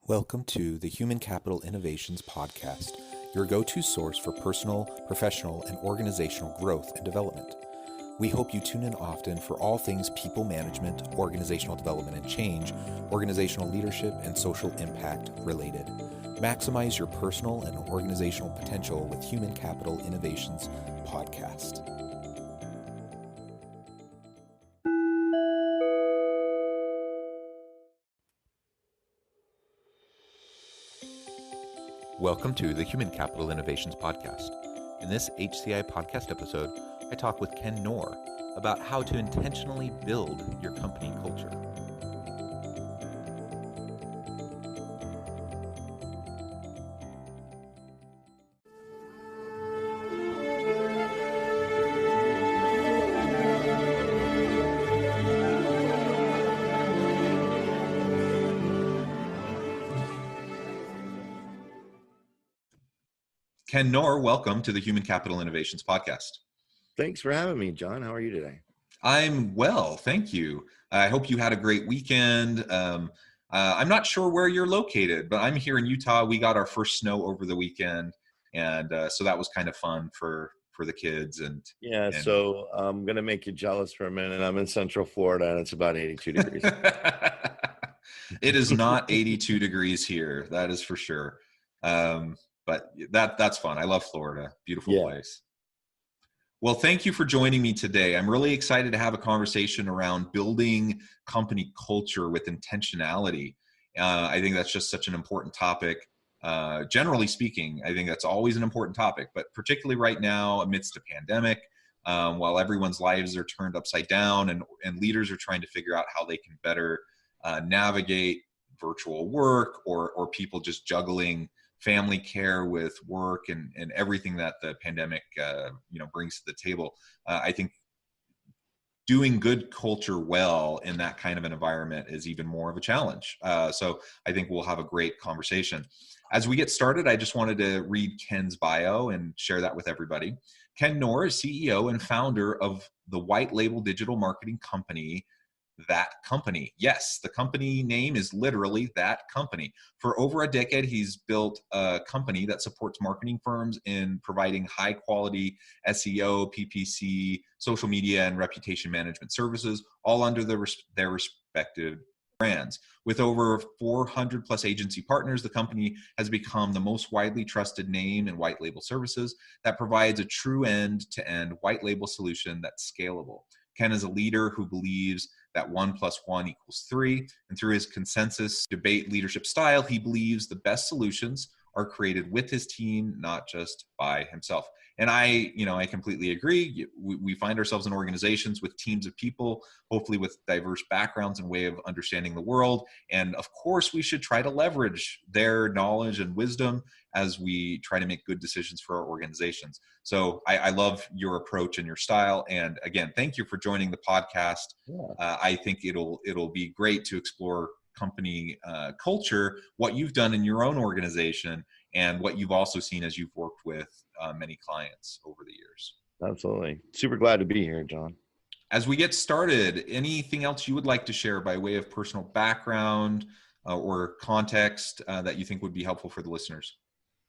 Welcome to the Human Capital Innovations Podcast, your go-to source for personal, professional, and organizational growth and development. We hope you tune in often for all things people management, organizational development and change, organizational leadership, and social impact related. Maximize your personal and organizational potential with Human Capital Innovations Podcast. Welcome to the Human Capital Innovations Podcast. In this HCI podcast episode, I talk with Ken Knorr about how to intentionally build your company culture. Ken Knorr, welcome to the Human Capital Innovations Podcast. Thanks for having me, John. How are you today? I'm well, thank you. I hope you had a great weekend. I'm not sure where you're located, but I'm here in Utah. We got our first snow over the weekend, and so that was kind of fun for the kids. So I'm going to make you jealous for a minute. I'm in Central Florida, and it's about 82 degrees. It is not 82 degrees here, that is for sure. But that's fun. I love Florida. Beautiful place. Well, thank you for joining me today. I'm really excited to have a conversation around building company culture with intentionality. I think that's just such an important topic. Generally speaking, I think that's always an important topic, but particularly right now amidst a pandemic, while everyone's lives are turned upside down and leaders are trying to figure out how they can better navigate virtual work or people just juggling family care with work and everything that the pandemic brings to the table. I think doing good culture well in that kind of an environment is even more of a challenge. So I think we'll have a great conversation. As we get started, I just wanted to read Ken's bio and share that with everybody. Ken Knorr is CEO and founder of the white label digital marketing company, That Company. Yes, the company name is literally That Company. For over a decade, he's built a company that supports marketing firms in providing high quality SEO, PPC, social media, and reputation management services, all under their respective brands. With over 400 plus agency partners, the company has become the most widely trusted name in white label services that provides a true end-to-end white label solution that's scalable. Ken is a leader who believes that 1 + 1 = 3. And through his consensus debate leadership style, he believes the best solutions are created with his team, not just by himself. And I completely agree. We find ourselves in organizations with teams of people, hopefully with diverse backgrounds and way of understanding the world. And of course, we should try to leverage their knowledge and wisdom as we try to make good decisions for our organizations. So I love your approach and your style. And again, thank you for joining the podcast. I think it'll be great to explore company culture, what you've done in your own organization, and what you've also seen as you've worked with many clients over the years. Absolutely. Super glad to be here, John. As we get started, anything else you would like to share by way of personal background or context that you think would be helpful for the listeners?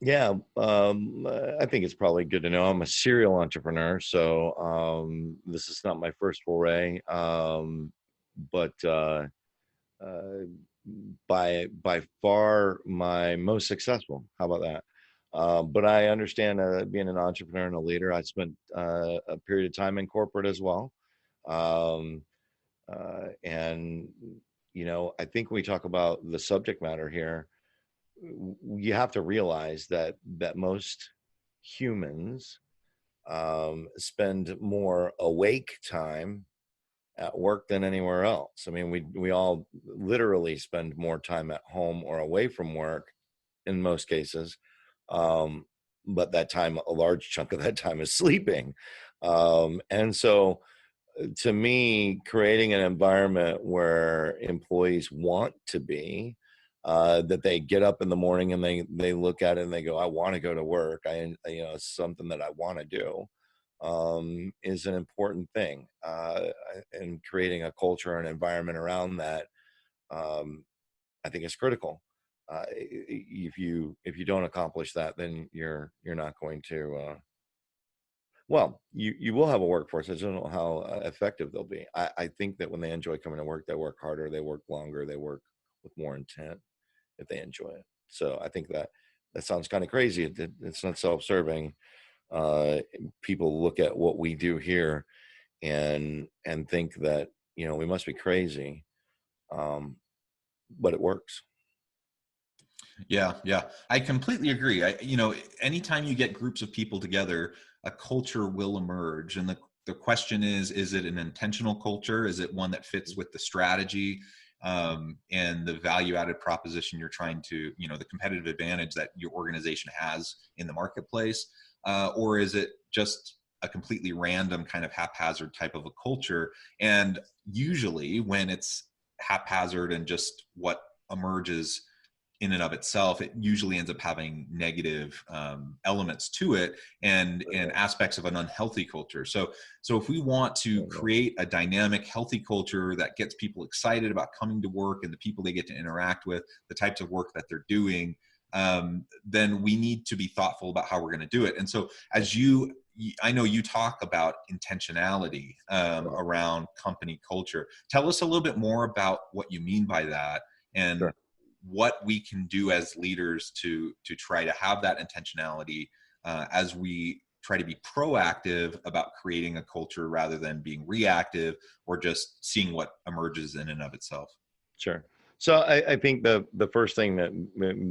Yeah, I think it's probably good to know I'm a serial entrepreneur, so this is not my first foray, but by far my most successful. How about that? But I understand being an entrepreneur and a leader. I spent a period of time in corporate as well, and I think when we talk about the subject matter here, you have to realize that most humans spend more awake time at work than anywhere else. I mean, we all literally spend more time at home or away from work in most cases, but that time, a large chunk of that time is sleeping. And so to me, creating an environment where employees want to be, that they get up in the morning and they look at it and they go, I want to go to work. It's something that I want to do, is an important thing. And creating a culture and environment around that, I think is critical. If you don't accomplish that, then you're not going to. Well, you will have a workforce. I just don't know how effective they'll be. I think that when they enjoy coming to work, they work harder, they work longer, they work with more intent if they enjoy it. So I think that sounds kind of crazy. It's not self-serving. Uh, People look at what we do here and think that we must be crazy, um, but it works. Yeah, yeah. I completely agree. Anytime you get groups of people together, a culture will emerge. And the question is it an intentional culture? Is it one that fits with the strategy and the value added proposition you're trying to, the competitive advantage that your organization has in the marketplace? Or is it just a completely random kind of haphazard type of a culture? And usually when it's haphazard and just what emerges in and of itself, it usually ends up having negative elements to it and aspects of an unhealthy culture. So if we want to create a dynamic, healthy culture that gets people excited about coming to work and the people they get to interact with, the types of work that they're doing, then we need to be thoughtful about how we're going to do it. And so I know you talk about intentionality around company culture. Tell us a little bit more about what you mean by that, and Sure. what we can do as leaders to try to have that intentionality as we try to be proactive about creating a culture rather than being reactive or just seeing what emerges in and of itself. Sure. So I think the first thing that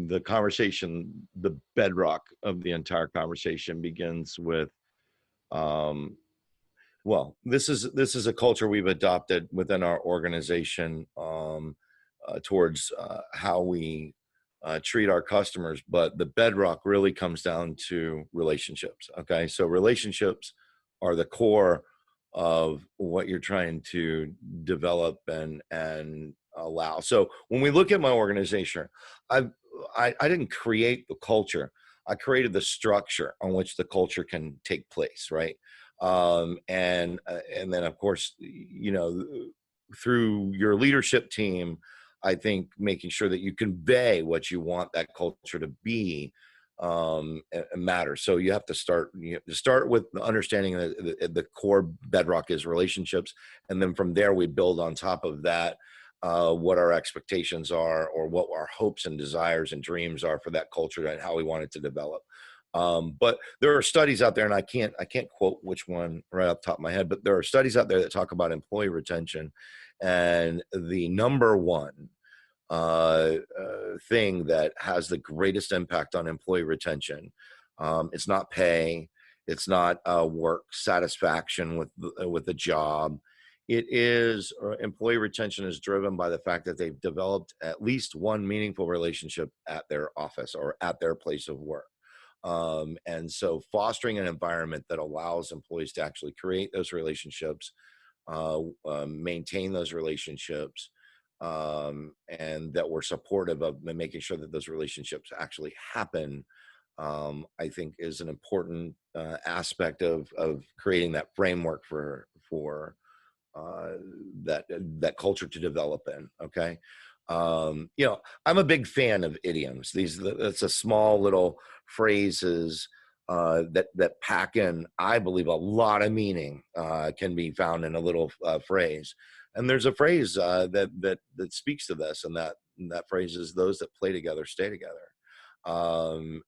the conversation, the bedrock of the entire conversation begins with, well, this is a culture we've adopted within our organization, towards how we treat our customers. But the bedrock really comes down to relationships. Okay, so relationships are the core of what you're trying to develop and allow. So when we look at my organization, I I didn't create the culture. I created the structure on which the culture can take place, right? And then of course, through your leadership team, I think making sure that you convey what you want that culture to be matters. So you have to start with the understanding that the core bedrock is relationships, and then from there we build on top of that what our expectations are, or what our hopes and desires and dreams are for that culture and how we want it to develop. But there are studies out there, and I can't quote which one right off the top of my head, but there are studies out there that talk about employee retention, and the number one thing that has the greatest impact on employee retention, it's not pay, it's not work satisfaction with the job. It is employee retention is driven by the fact that they've developed at least one meaningful relationship at their office or at their place of work. And so fostering an environment that allows employees to actually create those relationships, maintain those relationships, and that we're supportive of making sure that those relationships actually happen, I think is an important aspect of creating that framework for uh, that culture to develop in. Okay. I'm a big fan of idioms. That's a small little phrases that pack in, I believe, a lot of meaning can be found in a little phrase. And there's a phrase that speaks to this, and that phrase is, "Those that play together stay together," and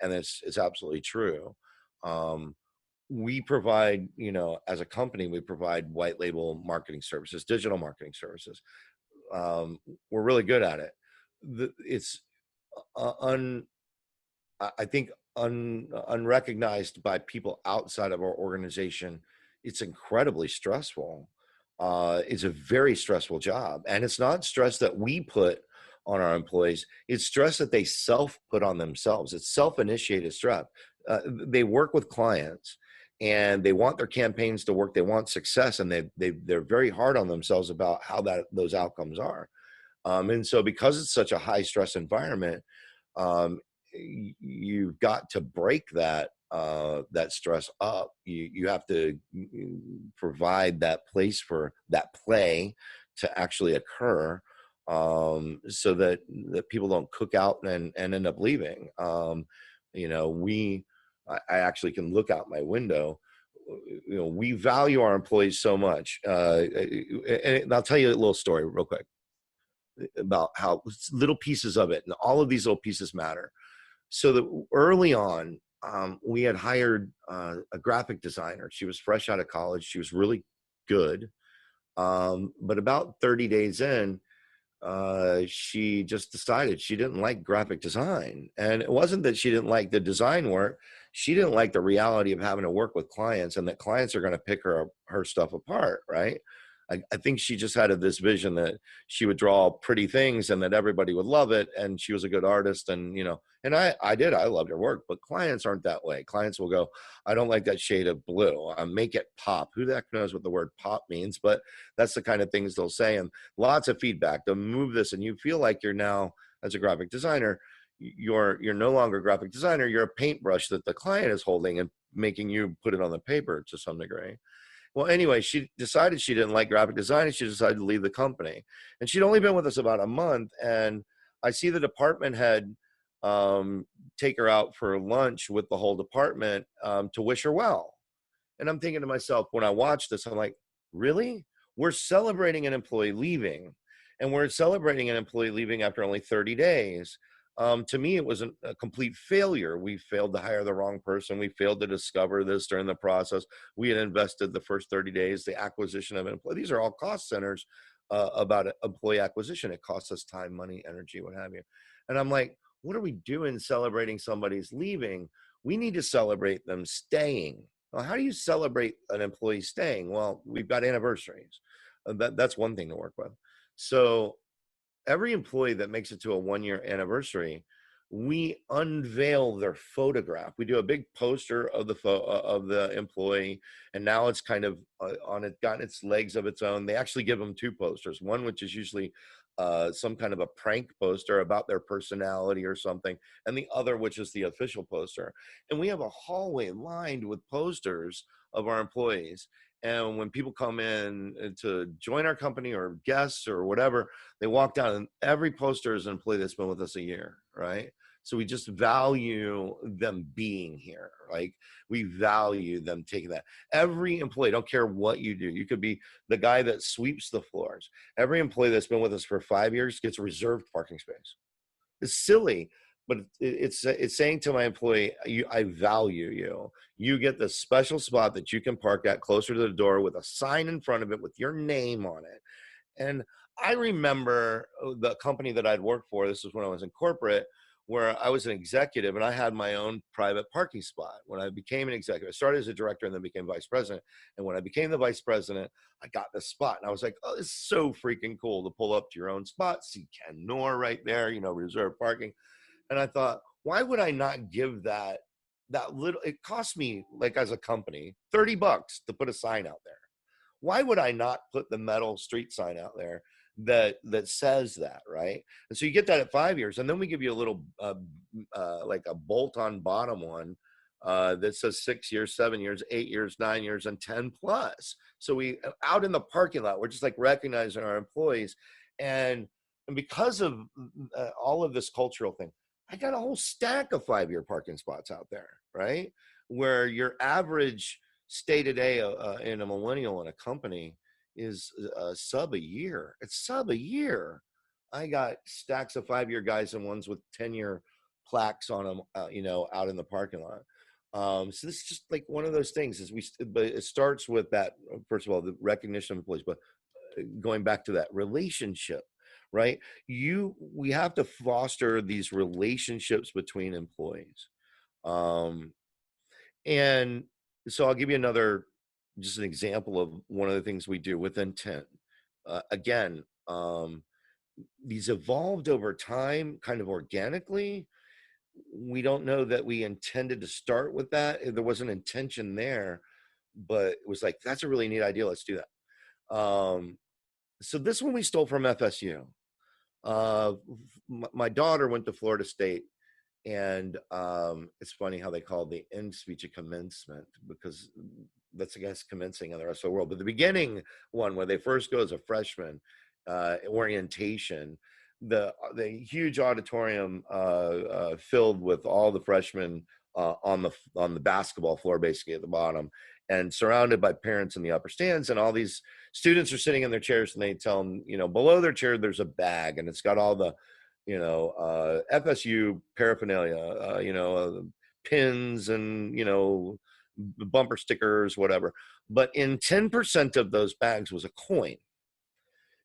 it's absolutely true. Um, we provide, as a company, we provide white label marketing services, digital marketing services. We're really good at it. It's un I think unrecognized by people outside of our organization. It's incredibly stressful. It's a very stressful job, and it's not stress that we put on our employees. It's stress that they self put on themselves. It's self-initiated stress. They work with clients, and they want their campaigns to work. They want success, and they're very hard on themselves about how those outcomes are. And so, because it's such a high stress environment, um, you've got to break that stress up. You have to provide that place for that play to actually occur, so that people don't cook out and end up leaving. I actually can look out my window. We value our employees so much. And I'll tell you a little story real quick about how little pieces of it, and all of these little pieces matter. So that early on, we had hired a graphic designer. She was fresh out of college. She was really good. But about 30 days in, she just decided she didn't like graphic design. And it wasn't that she didn't like the design work. She didn't like the reality of having to work with clients, and that clients are going to pick her stuff apart, right? I think she just had this vision that she would draw pretty things and that everybody would love it. And she was a good artist. And, and I loved her work, but clients aren't that way. Clients will go, I don't like that shade of blue. Make it pop. Who the heck knows what the word pop means? But that's the kind of things they'll say. And lots of feedback to move this. And you feel like you're now, as a graphic designer, you're no longer a graphic designer. You're a paintbrush that the client is holding and making you put it on the paper to some degree. Well, anyway, she decided she didn't like graphic design, and she decided to leave the company. And she'd only been with us about a month. And I see the department head take her out for lunch with the whole department to wish her well. And I'm thinking to myself, when I watch this, I'm like, really? We're celebrating an employee leaving, and we're celebrating an employee leaving after only 30 days. To me, it was a complete failure. We failed to hire the wrong person. We failed to discover this during the process. We had invested the first 30 days, the acquisition of an employee. These are all cost centers about employee acquisition. It costs us time, money, energy, what have you. And I'm like, what are we doing celebrating somebody's leaving? We need to celebrate them staying. Well, how do you celebrate an employee staying? Well, we've got anniversaries. That's one thing to work with. So every employee that makes it to a 1-year anniversary, we unveil their photograph. We do a big poster of the employee, and now it's kind of gotten its legs of its own. They actually give them 2 posters, one which is usually some kind of a prank poster about their personality or something, and the other which is the official poster. And we have a hallway lined with posters of our employees. And when people come in to join our company or guests or whatever, they walk down, and every poster is an employee that's been with us a year, right? So we just value them being here. Like, we value them taking that. Every employee, don't care what you do. You could be the guy that sweeps the floors. Every employee that's been with us for 5 years gets a reserved parking space. It's silly, but it's saying to my employee, I value you. You get the special spot that you can park at closer to the door with a sign in front of it with your name on it. And I remember the company that I'd worked for, this was when I was in corporate, where I was an executive and I had my own private parking spot. When I became an executive, I started as a director and then became vice president. And when I became the vice president, I got this spot. And I was like, oh, it's so freaking cool to pull up to your own spot, see Knorr right there, reserved parking. And I thought, why would I not give that little, it cost me, like, as a company, $30 to put a sign out there. Why would I not put the metal street sign out there that says that, right? And so you get that at 5 years, and then we give you a little like a bolt-on bottom one that says 6 years, 7 years, 8 years, 9 years, and 10 plus. So we out in the parking lot, we're just like recognizing our employees, and because of all of this cultural thing, I got a whole stack of 5-year parking spots out there, right? Where your average stay today in a millennial in a company is sub a year. It's sub a year. I got stacks of 5-year guys and ones with 10-year plaques on them, out in the parking lot. So this is just like one of those things. But it starts with that. First of all, the recognition of employees, but going back to that relationship, right? We have to foster these relationships between employees. And so I'll give you just an example of one of the things we do with intent. Again, these evolved over time, kind of organically. We don't know that we intended to start with that. There was an intention there, but it was like, that's a really neat idea. Let's do that. So this one we stole from FSU. My daughter went to Florida State, and it's funny how they call the end speech a commencement, because that's, I guess, commencing in the rest of the world. But the beginning one, where they first go as a freshman, orientation, the huge auditorium filled with all the freshmen on the basketball floor, basically at the bottom, and surrounded by parents in the upper stands, and all these students are sitting in their chairs, and they tell them, below their chair there's a bag, and it's got all the FSU paraphernalia, pins and bumper stickers, whatever. But in 10% of those bags was a coin.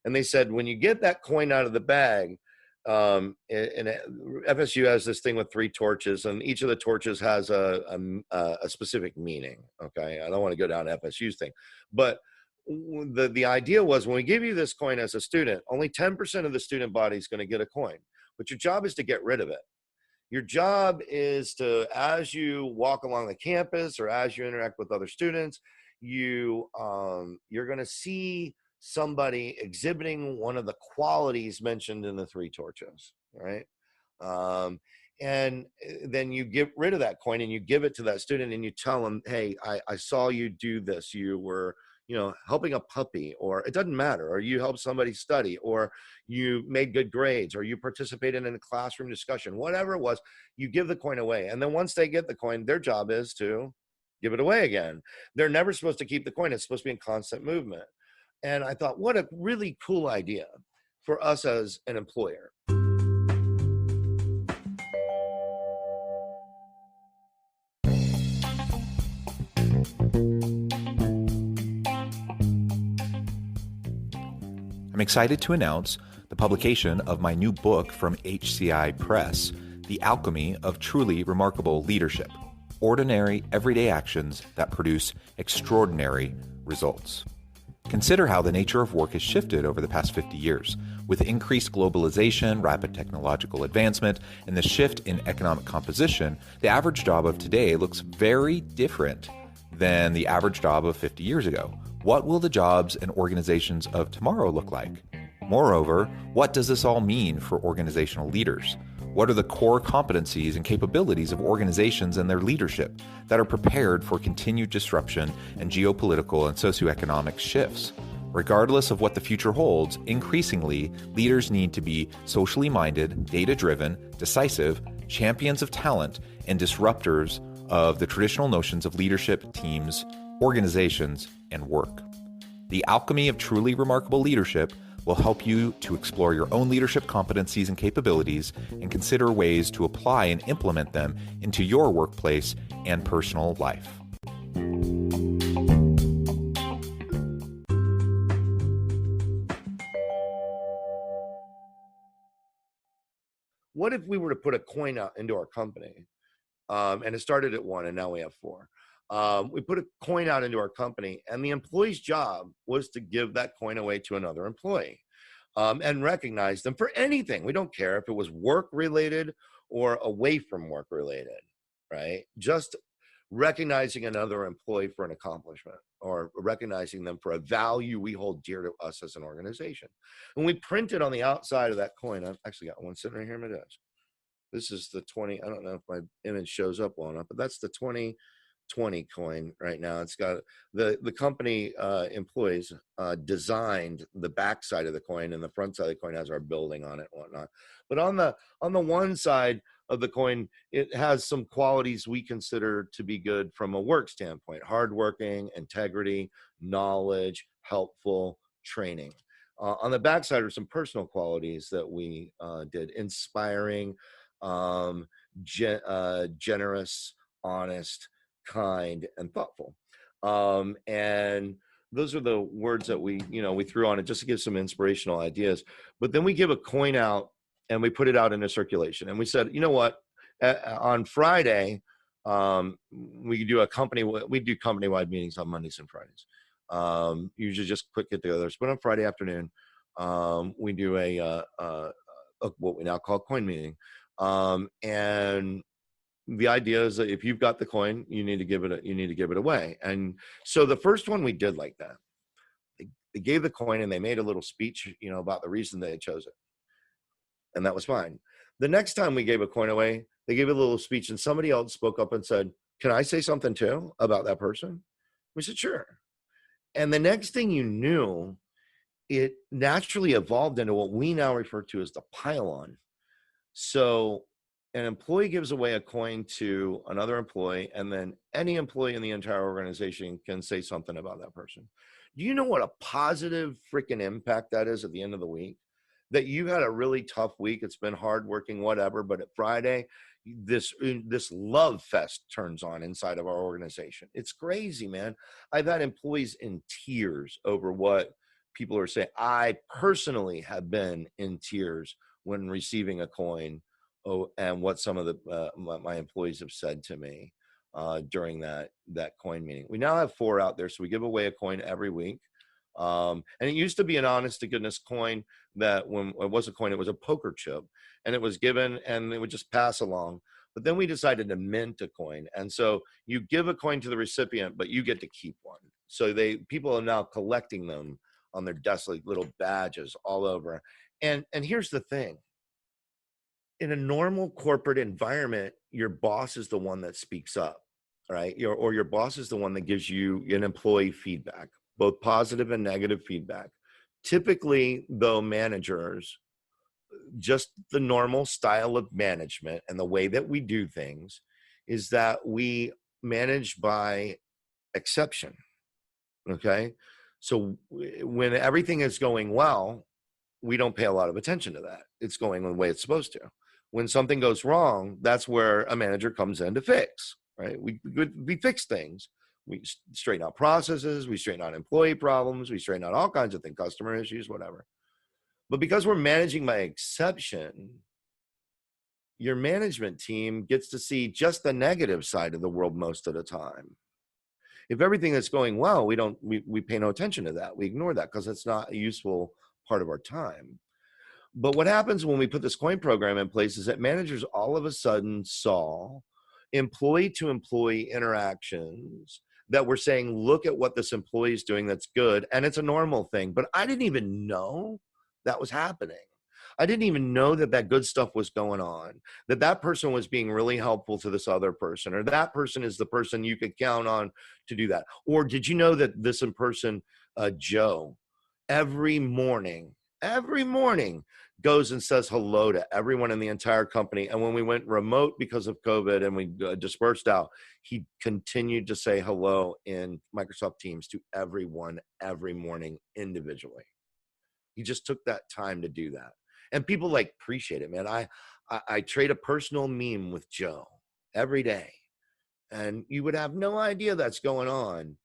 And they said, when you get that coin out of the bag, and FSU has this thing with 3 torches, and each of the torches has a specific meaning. Okay, I don't want to go down FSU's thing, but the idea was, when we give you this coin as a student, only 10% of the student body is going to get a coin, but your job is to get rid of it. Your job is to, as you walk along the campus or as you interact with other students, you're going to see somebody exhibiting one of the qualities mentioned in the 3 torches, right? And then you get rid of that coin and you give it to that student and you tell them, hey, I saw you do this. You were, helping a puppy, or it doesn't matter, or you helped somebody study, or you made good grades, or you participated in a classroom discussion, whatever it was, you give the coin away. And then once they get the coin, their job is to give it away again. They're never supposed to keep the coin. It's supposed to be in constant movement. And I thought, what a really cool idea for us as an employer. I'm excited to announce the publication of my new book from HCI Press, The Alchemy of Truly Remarkable Leadership: Ordinary, Everyday Actions That Produce Extraordinary Results. Consider how the nature of work has shifted over the past 50 years. With increased globalization, rapid technological advancement, and the shift in economic composition, the average job of today looks very different than the average job of 50 years ago. What will the jobs and organizations of tomorrow look like? Moreover, what does this all mean for organizational leaders? What are the core competencies and capabilities of organizations and their leadership that are prepared for continued disruption and geopolitical and socioeconomic shifts? Regardless of what the future holds, increasingly, leaders need to be socially minded, data-driven, decisive, champions of talent, and disruptors of the traditional notions of leadership, teams, organizations, and work. The Alchemy of Truly Remarkable Leadership will help you to explore your own leadership competencies and capabilities and consider ways to apply and implement them into your workplace and personal life. What if we were to put a coin out into our company, and it started at 1 and now we have 4? We put a coin out into our company, and the employee's job was to give that coin away to another employee, and recognize them for anything. We don't care if it was work related or away from work related, right? Just recognizing another employee for an accomplishment, or recognizing them for a value we hold dear to us as an organization. And we printed on the outside of that coin, I've actually got one sitting right here in my desk. This is the 20, I don't know if my image shows up well enough, but that's the 2020 coin right now. It's got the company employees designed the back side of the coin, and the front side of the coin has our building on it and whatnot. But on the one side of the coin, it has some qualities we consider to be good from a work standpoint: hardworking, integrity, knowledge, helpful, training. On the back side are some personal qualities that we did: inspiring, generous, honest, kind, and thoughtful. And those are the words that we threw on it just to give some inspirational ideas. But then we give a coin out and we put it out into circulation. And we said, you know what, on Friday, we do company-wide meetings on Mondays and Fridays. Usually just quick get-togethers. But on Friday afternoon, we do a what we now call coin meeting. And the idea is that if you've got the coin, you need to give it away. And so the first one we did like that. They gave the coin and they made a little speech, about the reason they chose it. And that was fine. The next time we gave a coin away, they gave a little speech and somebody else spoke up and said, "Can I say something too about that person?" We said, "Sure." And the next thing you knew, it naturally evolved into what we now refer to as the pile-on. So an employee gives away a coin to another employee, and then any employee in the entire organization can say something about that person. Do you know what a positive freaking impact that is at the end of the week? That you had a really tough week, it's been hard working, whatever, but at Friday, this love fest turns on inside of our organization. It's crazy, man. I've had employees in tears over what people are saying. I personally have been in tears when receiving a coin, and what some of the my employees have said to me during that coin meeting. We now have 4 out there, so we give away a coin every week. And it used to be an honest to goodness coin that when it was a coin, it was a poker chip, and it was given and it would just pass along. But then we decided to mint a coin. And so you give a coin to the recipient, but you get to keep one. So people are now collecting them on their desk, like little badges all over. And here's the thing. In a normal corporate environment, your boss is the one that speaks up, right? Your boss is the one that gives you an employee feedback, both positive and negative feedback. Typically, though, managers, just the normal style of management and the way that we do things is that we manage by exception, okay? So when everything is going well, we don't pay a lot of attention to that. It's going the way it's supposed to. When something goes wrong, that's where a manager comes in to fix, right? We fix things. We straighten out processes, we straighten out employee problems, we straighten out all kinds of things, customer issues, whatever. But because we're managing by exception, your management team gets to see just the negative side of the world most of the time. If everything is going well, we pay no attention to that. We ignore that because it's not a useful part of our time. But what happens when we put this coin program in place is that managers all of a sudden saw employee to employee interactions that were saying, look at what this employee is doing that's good. And it's a normal thing. But I didn't even know that was happening. I didn't even know that good stuff was going on, that person was being really helpful to this other person, or that person is the person you could count on to do that. Or did you know that this in person, Joe, every morning, goes and says hello to everyone in the entire company. And when we went remote because of COVID and we dispersed out, he continued to say hello in Microsoft Teams to everyone every morning individually. He just took that time to do that. And people appreciate it, man. I trade a personal meme with Joe every day, and you would have no idea that's going on.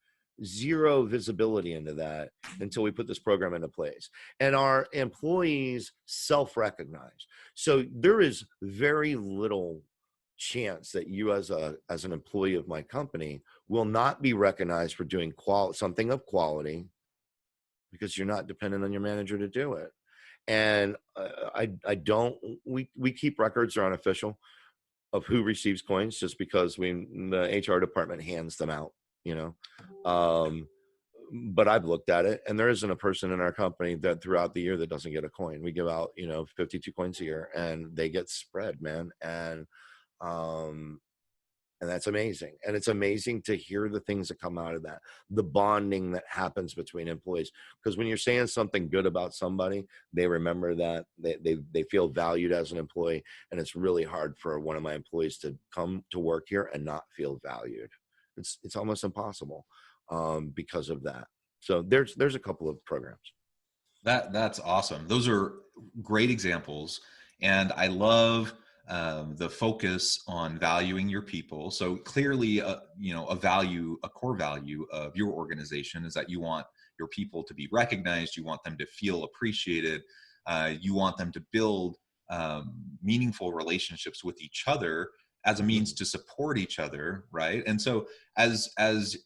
Zero visibility into that until we put this program into place. And our employees self-recognize. So there is very little chance that you as an employee of my company will not be recognized for doing something of quality, because you're not dependent on your manager to do it. And we keep records, they're unofficial, of who receives coins, just because the HR department hands them out, but I've looked at it, and there isn't a person in our company that throughout the year that doesn't get a coin. We give out 52 coins a year, and they get spread, man. And that's amazing. And it's amazing to hear the things that come out of that, the bonding that happens between employees. Because when you're saying something good about somebody, they remember that, they feel valued as an employee. And it's really hard for one of my employees to come to work here and not feel valued. It's almost impossible because of that. So there's a couple of programs. That's awesome. Those are great examples. And I love the focus on valuing your people. So clearly, a core value of your organization is that you want your people to be recognized. You want them to feel appreciated. You want them to build meaningful relationships with each other as a means to support each other, right? And so as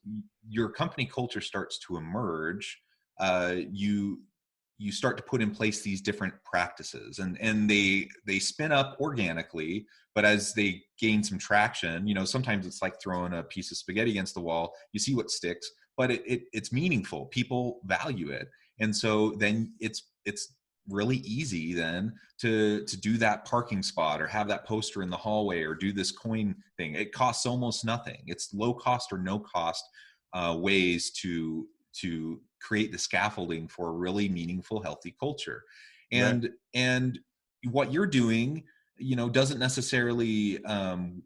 your company culture starts to emerge, you start to put in place these different practices, and they spin up organically, but as they gain some traction, sometimes it's like throwing a piece of spaghetti against the wall. You see what sticks, but it's meaningful. People value it. And so then it's really easy then to do that parking spot, or have that poster in the hallway, or do this coin thing. It costs almost nothing. It's low cost or no cost ways to create the scaffolding for a really meaningful, healthy culture. Right. And what you're doing, doesn't necessarily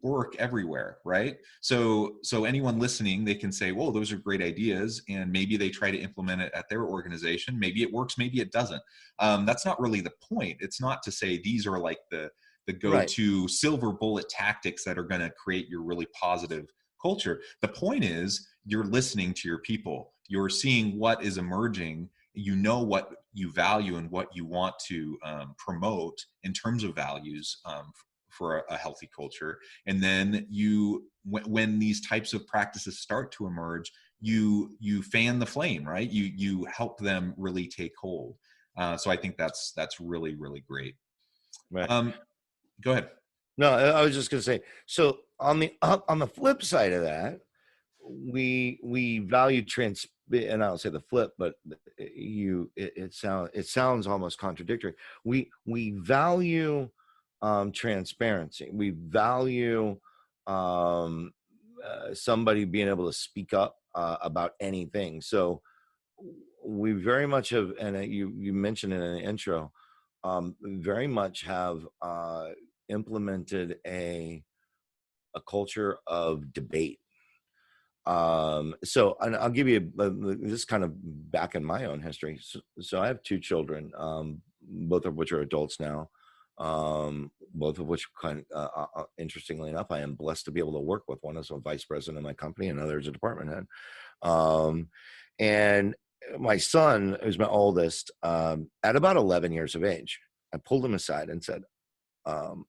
work everywhere, right? So anyone listening, they can say, whoa, those are great ideas, and maybe they try to implement it at their organization. Maybe it works, maybe it doesn't. That's not really the point. It's not to say these are like the Right. go-to silver bullet tactics that are going to create your really positive culture. The point is, you're listening to your people, you're seeing what is emerging, what you value and what you want to promote in terms of values for a healthy culture. And then when these types of practices start to emerge, you fan the flame, right? You help them really take hold. So I think that's really, really great. Right. Go ahead. No, I was just going to say, so on the flip side of that, we value and I don't say the flip, but it sounds almost contradictory. We value transparency. We value somebody being able to speak up about anything. So we very much have, and you mentioned it in the intro, very much have implemented a culture of debate. So, and I'll give you this kind of back in my own history. So I have two children, both of which are adults now. Both of which interestingly enough, I am blessed to be able to work with. One as a vice president of my company, and another as a department head. And my son, who's my oldest, at about 11 years of age, I pulled him aside and said,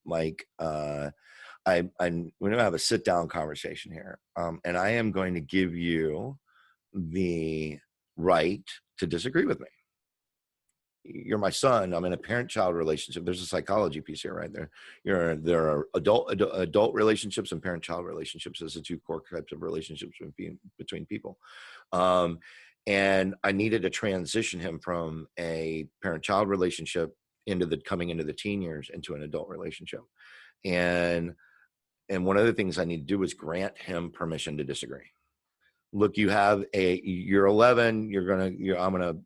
Mike, we're going to have a sit down conversation here. And I am going to give you the right to disagree with me. You're my son. I'm in a parent-child relationship. There's a psychology piece here, right there. There are adult relationships and parent-child relationships as the two core types of relationships between people. And I needed to transition him from a parent-child relationship coming into the teen years into an adult relationship. And one of the things I need to do is grant him permission to disagree. Look, you're 11, I'm going to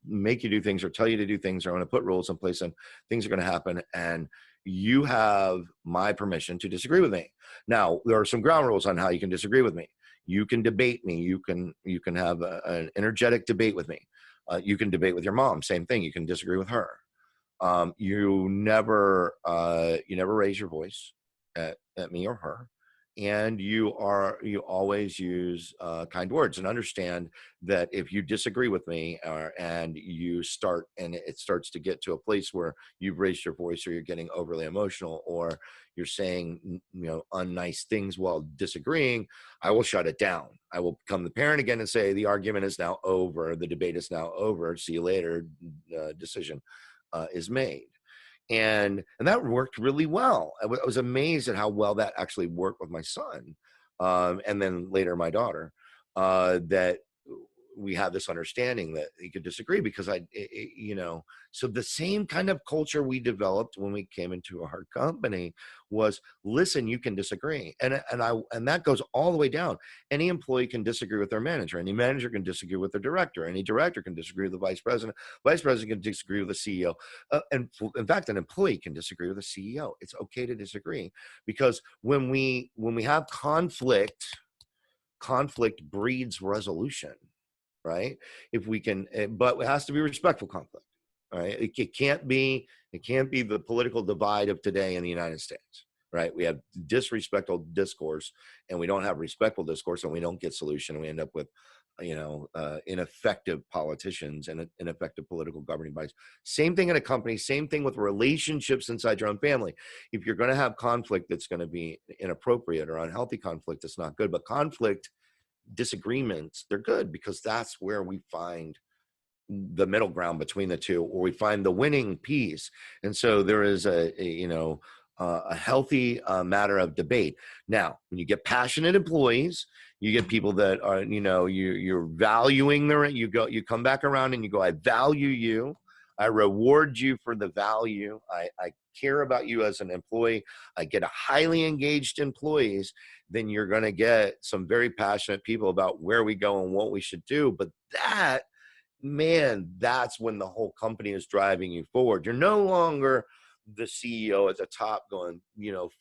make you do things or tell you to do things, or I'm going to put rules in place and things are going to happen. And you have my permission to disagree with me. Now, there are some ground rules on how you can disagree with me. You can debate me. You can have an energetic debate with me. You can debate with your mom. Same thing. You can disagree with her. You never raise your voice at me or her, and you always use kind words, and understand that if you disagree with me and it starts to get to a place where you've raised your voice, or you're getting overly emotional, or you're saying unnice things while disagreeing, I will shut it down. I will become the parent again and say, the argument is now over, the debate is now over, see you later, decision is made. And that worked really well. I was amazed at how well that actually worked with my son. And then later my daughter, that we have this understanding that he could disagree, because so the same kind of culture we developed when we came into our company was, listen, you can disagree. And that goes all the way down. Any employee can disagree with their manager. Any manager can disagree with their director. Any director can disagree with the vice president. Vice president can disagree with the CEO. And in fact, an employee can disagree with the CEO. It's okay to disagree, because when we have conflict breeds resolution. Right? If we can, but it has to be respectful conflict. Right? It can't be the political divide of today in the United States. Right? We have disrespectful discourse, and we don't have respectful discourse, and we don't get solution. And we end up with, ineffective politicians and ineffective political governing bodies. Same thing in a company. Same thing with relationships inside your own family. If you're going to have conflict that's going to be inappropriate or unhealthy conflict, it's not good. But disagreements, they're good, because that's where we find the middle ground between the two, or we find the winning piece. And so there is a healthy matter of debate. Now, when you get passionate employees, you get people that are, you're valuing you come back around and you go, I value you. I reward you for the value. I care about you as an employee. I get a highly engaged employees. Then you're going to get some very passionate people about where we go and what we should do. But that man, that's when the whole company is driving you forward. You're no longer the CEO at the top going,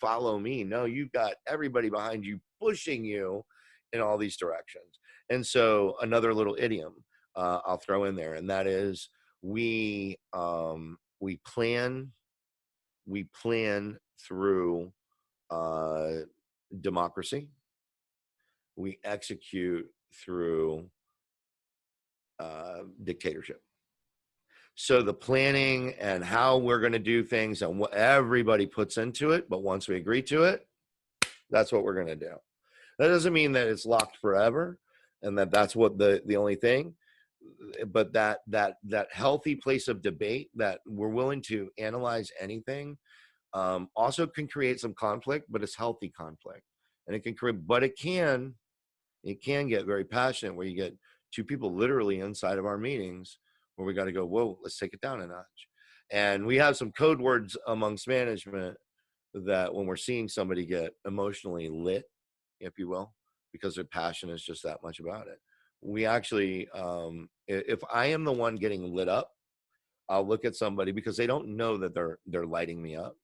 follow me. No, you've got everybody behind you pushing you in all these directions. And so another little idiom I'll throw in there, and that is we plan through democracy. We execute through dictatorship. So the planning and how we're going to do things and what everybody puts into it, but once we agree to it, that's what we're going to do. That doesn't mean that it's locked forever and that's what the only thing, but that healthy place of debate that we're willing to analyze anything also can create some conflict, but it's healthy conflict. And it can create, but it can get very passionate where you get two people literally inside of our meetings where we got to go, whoa, let's take it down a notch. And we have some code words amongst management that when we're seeing somebody get emotionally lit, if you will, because their passion is just that much about it. We actually, if I am the one getting lit up, I'll look at somebody because they don't know that they're lighting me up.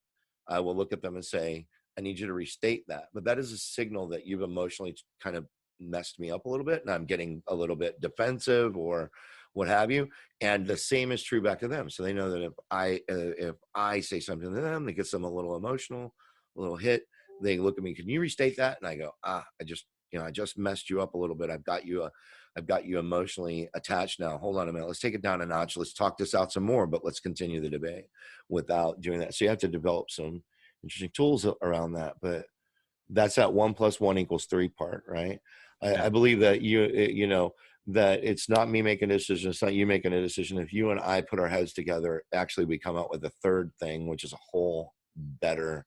I will look at them and say, I need you to restate that. But that is a signal that you've emotionally kind of messed me up a little bit and I'm getting a little bit defensive or what have you. And the same is true back to them. So they know that if I say something to them that gets them a little emotional, a little hit, they look at me, can you restate that? And I go, I just messed you up a little bit. I've got you emotionally attached now. Hold on a minute. Let's take it down a notch. Let's talk this out some more, but let's continue the debate without doing that. So you have to develop some interesting tools around that. But that's that 1 + 1 = 3 part, right? I believe that that it's not me making a decision. It's not you making a decision. If you and I put our heads together, actually we come out with a third thing, which is a whole better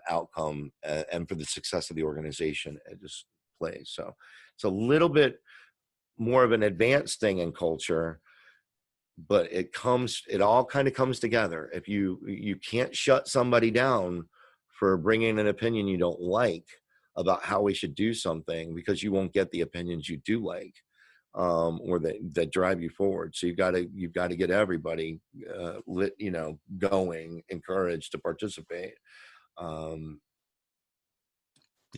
outcome and for the success of the organization, it just plays. So it's a little bit more of an advanced thing in culture, but it all kind of comes together. If you can't shut somebody down for bringing an opinion you don't like about how we should do something, because you won't get the opinions you do like or that drive you forward. So you've got to get everybody lit, going, encouraged to participate. But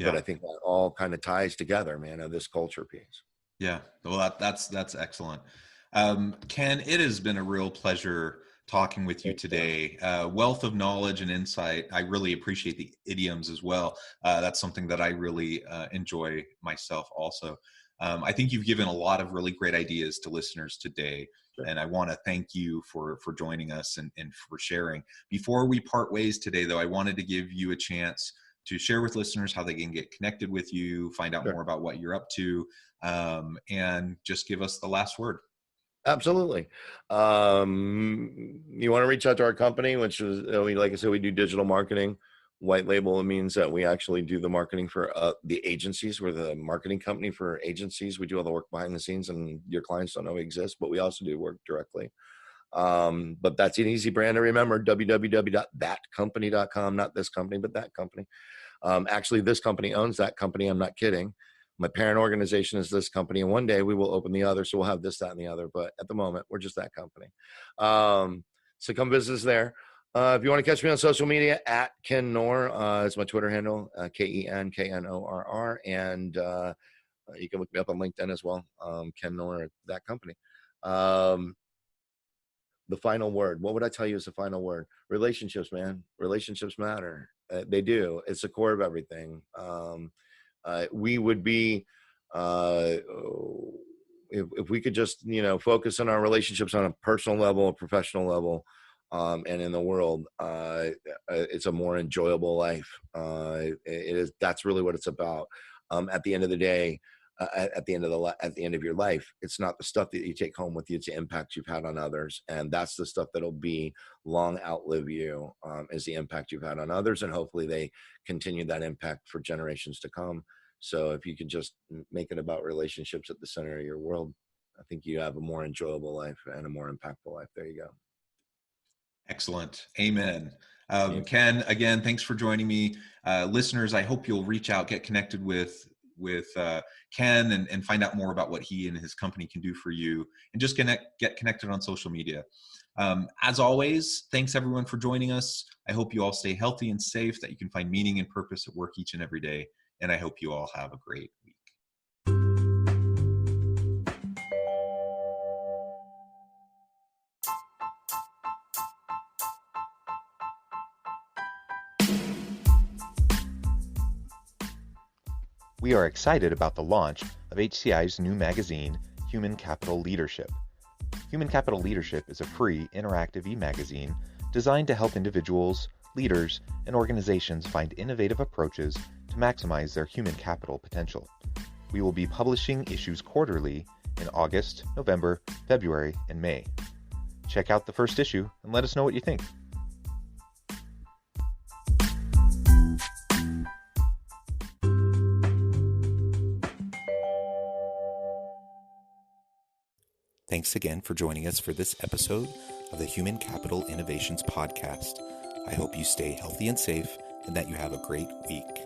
I think that all kind of ties together, man, of this culture piece. Yeah, well, that's excellent. Ken, it has been a real pleasure talking with you today. Wealth of knowledge and insight. I really appreciate the idioms as well. That's something that I really enjoy myself also. I think you've given a lot of really great ideas to listeners today. Sure. And I want to thank you for joining us and for sharing. Before we part ways today, though, I wanted to give you a chance to share with listeners how they can get connected with you, find out Sure. more about what you're up to, and just give us the last word. Absolutely. You want to reach out to our company, which is, like I said, we do digital marketing. White label means that we actually do the marketing for the agencies. We're the marketing company for agencies. We do all the work behind the scenes and your clients don't know we exist, but we also do work directly. But that's an easy brand to remember, www.thatcompany.com, not this company, but that company. Actually, this company owns that company. I'm not kidding. My parent organization is this company, and one day we will open the other. So we'll have this, that, and the other. But at the moment, we're just that company. So come visit us there. If you want to catch me on social media, at Ken Knorr, it's my Twitter handle, KENKNORR. And you can look me up on LinkedIn as well, Ken Knorr, that company. The final word. What would I tell you is the final word? Relationships, man. Relationships matter. They do. It's the core of everything. We would be, if we could just, focus on our relationships on a personal level, a professional level, and in the world, it's a more enjoyable life. That's really what it's about. At the end of the day, at the end of your life, it's not the stuff that you take home with you, it's the impact you've had on others. And that's the stuff that'll be long outlive you, is the impact you've had on others. And hopefully they continue that impact for generations to come. So if you can just make it about relationships at the center of your world, I think you have a more enjoyable life and a more impactful life. There you go. Excellent. Amen. Ken, again, thanks for joining me. Listeners, I hope you'll reach out, get connected with with Ken and find out more about what he and his company can do for you, and just get connected on social media. As always, thanks everyone for joining us. I hope you all stay healthy and safe, that you can find meaning and purpose at work each and every day. And I hope you all have a great week. We are excited about the launch of HCI's new magazine, Human Capital Leadership. Human Capital Leadership is a free, interactive e-magazine designed to help individuals, leaders, and organizations find innovative approaches to maximize their human capital potential. We will be publishing issues quarterly in August, November, February, and May. Check out the first issue and let us know what you think. Thanks again for joining us for this episode of the Human Capital Innovations Podcast. I hope you stay healthy and safe and that you have a great week.